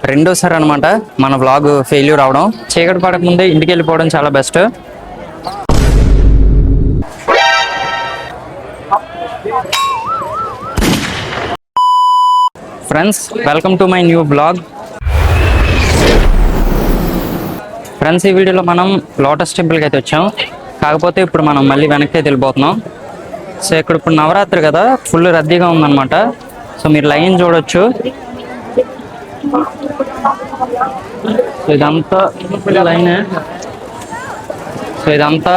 రెండోసారి అనమాట మన వ్లాగ్ ఫెయిల్యూర్ అవడం. చీకటి పడక ముందే ఇంటికి వెళ్ళిపోవడం చాలా best. Friends, welcome to my new blog. Friends, ఈ వీడియోలో మనం లోటస్ టెంపుల్కి అయితే వచ్చాం. కాకపోతే ఇప్పుడు మనం మళ్ళీ వెనక్కి అయితే వెళ్ళిపోతున్నాం. సో ఇక్కడ ఇప్పుడు నవరాత్రి కదా, ఫుల్ రద్దీగా ఉందన్నమాట. సో మీరు లైన్ చూడొచ్చు. ఇదంతా లైనే. సో ఇదంతా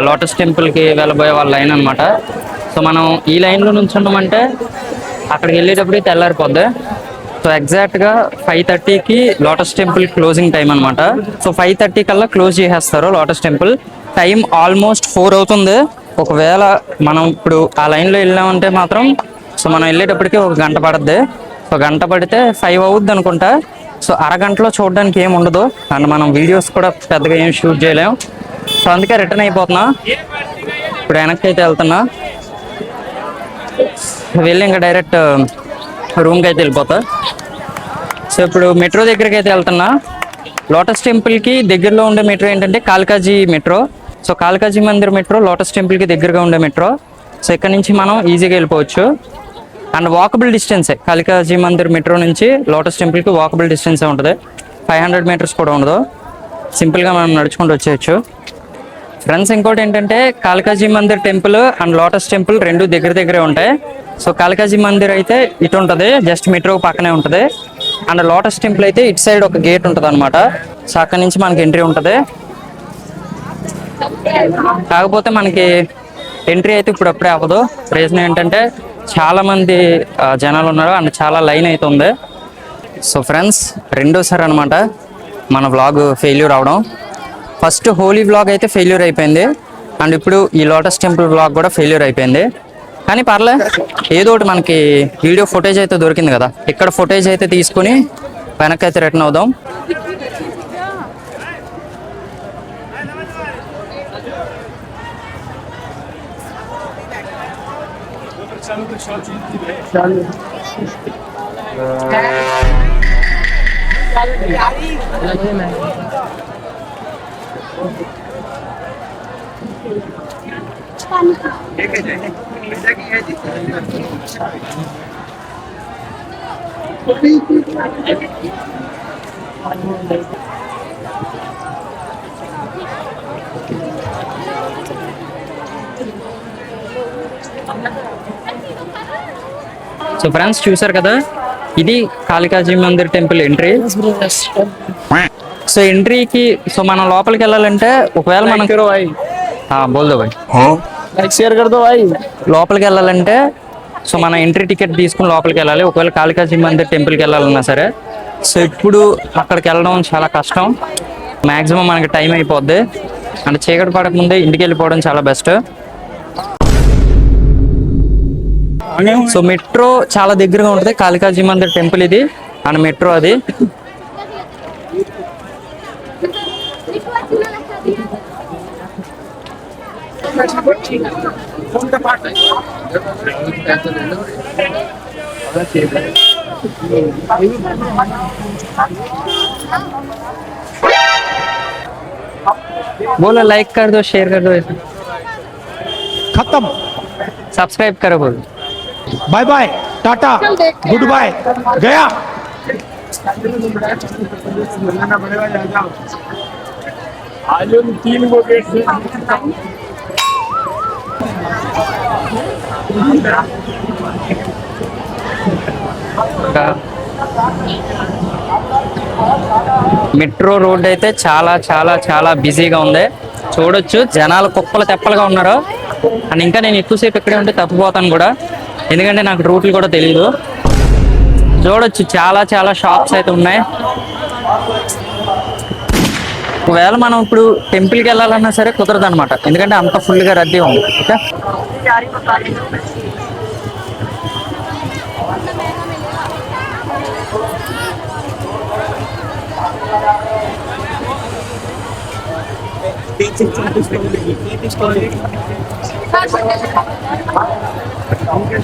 లోటస్ టెంపుల్కి వెళ్ళబోయే వాళ్ళ లైన్ అనమాట. సో మనం ఈ లైన్లో నుంచి ఉన్నామంటే అక్కడికి వెళ్ళేటప్పుడు తెల్లారిపోద్ది. సో ఎగ్జాక్ట్గా 5:30కి లోటస్ టెంపుల్ క్లోజింగ్ టైం అనమాట. సో 5:30 కల్లా క్లోజ్ చేసేస్తారు లోటస్ టెంపుల్. టైం ఆల్మోస్ట్ 4 అవుతుంది. ఒకవేళ మనం ఇప్పుడు ఆ లైన్లో వెళ్ళామంటే మాత్రం సో మనం వెళ్ళేటప్పటికి 1 గంట పడుద్ది. సో గంట పడితే 5 అవుద్ది అనుకుంటా. సో అరగంటలో చూడడానికి ఏమి ఉండదు. అండ్ మనం వీడియోస్ కూడా పెద్దగా ఏం షూట్ చేయలేం. సో అందుకే రిటర్న్ అయిపోతున్నా. ఇప్పుడు వెనక్కి అయితే వెళ్తున్నా. వెళ్ళి ఇంకా డైరెక్ట్ రూమ్కి అయితే వెళ్ళిపోతా. సో ఇప్పుడు మెట్రో దగ్గరికి అయితే వెళ్తున్నా. లోటస్ టెంపుల్కి దగ్గరలో ఉండే మెట్రో ఏంటంటే Kalkaji metro. So Kalkaji Mandir metro Lotus టెంపుల్కి దగ్గరగా ఉండే మెట్రో. సో ఇక్కడ నుంచి మనం ఈజీగా వెళ్ళిపోవచ్చు. అండ్ వాకబుల్ డిస్టెన్సే కాళికాజీ మందిర్ మెట్రో నుంచి లోటస్ టెంపుల్కి వాకబుల్ డిస్టెన్సే ఉంటుంది. 500 మీటర్స్ కూడా ఉండదు. సింపుల్గా మనం నడుచుకుంటూ వచ్చేయచ్చు. ఫ్రెండ్స్, ఇంకోటి ఏంటంటే Kalkaji Mandir temple and Lotus Temple రెండు దగ్గరే ఉంటాయి. సో కాళికాజీ మందిర్ అయితే ఇటు ఉంటుంది, జస్ట్ మెట్రో పక్కనే ఉంటుంది. అండ్ లోటస్ టెంపుల్ అయితే ఇటు సైడ్ ఒక గేట్ ఉంటుంది అనమాట. సో అక్కడి నుంచి మనకి ఎంట్రీ ఉంటుంది. కాకపోతే మనకి ఎంట్రీ అయితే ఇప్పుడప్పుడే అవ్వదు. రీజన్ ఏంటంటే చాలా మంది జనాలు ఉన్నారు అండ్ చాలా లైన్ అయితే ఉంది. సో ఫ్రెండ్స్, రెండోసారి అనమాట మన వ్లాగ్ ఫెయిల్యూర్ అవడం. ఫస్ట్ హోలీ వ్లాగ్ అయితే ఫెయిల్యూర్ అయిపోయింది. అండ్ ఇప్పుడు ఈ లోటస్ టెంపుల్ వ్లాగ్ కూడా ఫెయిల్యూర్ అయిపోయింది. కానీ పర్లే, ఏదో ఒకటి మనకి వీడియో ఫుటేజ్ అయితే దొరికింది కదా. ఇక్కడ ఫుటేజ్ అయితే తీసుకుని వెనక్కి అయితే రిటర్న్ అవుదాం. సో ఫ్రెండ్స్, చూసారు కదా, ఇది Kalkaji Mandir temple entry. So ఎంట్రీకి సో మనం లోపలికి వెళ్ళాలంటే ఒకవేళ మనం బోల్దో భాయ్ లోపలికి వెళ్ళాలంటే సో మన ఎంట్రీ టికెట్ తీసుకుని లోపలికి వెళ్ళాలి. ఒకవేళ కాళికాజీ మందిర్ టెంపుల్కి వెళ్ళాలన్నా సరే. సో ఇప్పుడు అక్కడికి వెళ్ళడం చాలా కష్టం. మ్యాక్సిమం మనకి టైం అయిపోద్ది. అంటే చీకటి పడక ముందే ఇంటికి వెళ్ళిపోవడం చాలా బెస్ట్. సో మెట్రో చాలా దగ్గరగా ఉంటుంది. కాళికాజీ మందిర్ టెంపుల్ ఇది అండ్ మెట్రో అది. बोलो लाइक कर दो, शेयर कर दो, खत्म, सब्सक्राइब करो, बोलो bye bye, tata, goodbye, गया। आज 3 गो गेट से మెట్రో రోడ్ అయితే చాలా చాలా చాలా బిజీగా ఉంది. చూడొచ్చు, జనాలు కుప్పలు తెప్పలుగా ఉన్నారు. అండ్ ఇంకా నేను ఎక్కువసేపు ఇక్కడే ఉంటే తప్పిపోతాను కూడా, ఎందుకంటే నాకు రూట్లు కూడా తెలియదు. చూడొచ్చు, చాలా చాలా షాప్స్ అయితే ఉన్నాయి. ఒకవేళ మనం ఇప్పుడు టెంపుల్కి వెళ్ళాలన్నా సరే కుదరదు అనమాట, ఎందుకంటే అంత ఫుల్గా రద్దీ ఉంది. ఓకే,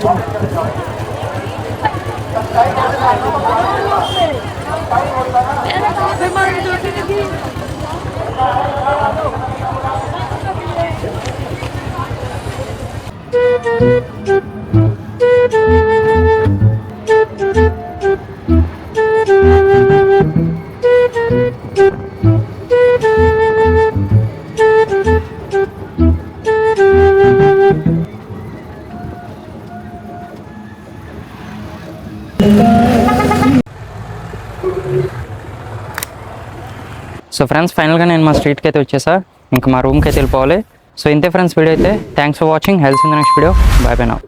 సో ఫ్రెండ్స్ ఫైనల్గా నేను మా స్ట్రీట్కి అయితే వచ్చేసా, ఇంకా మా రూమ్కి అయితే వెళ్ళిపోవాలి. సో ఇంతే ఫ్రెండ్స్ వీడియో అయితే. Thanks for watching. హెల్స్ in the next video. Bye bye now.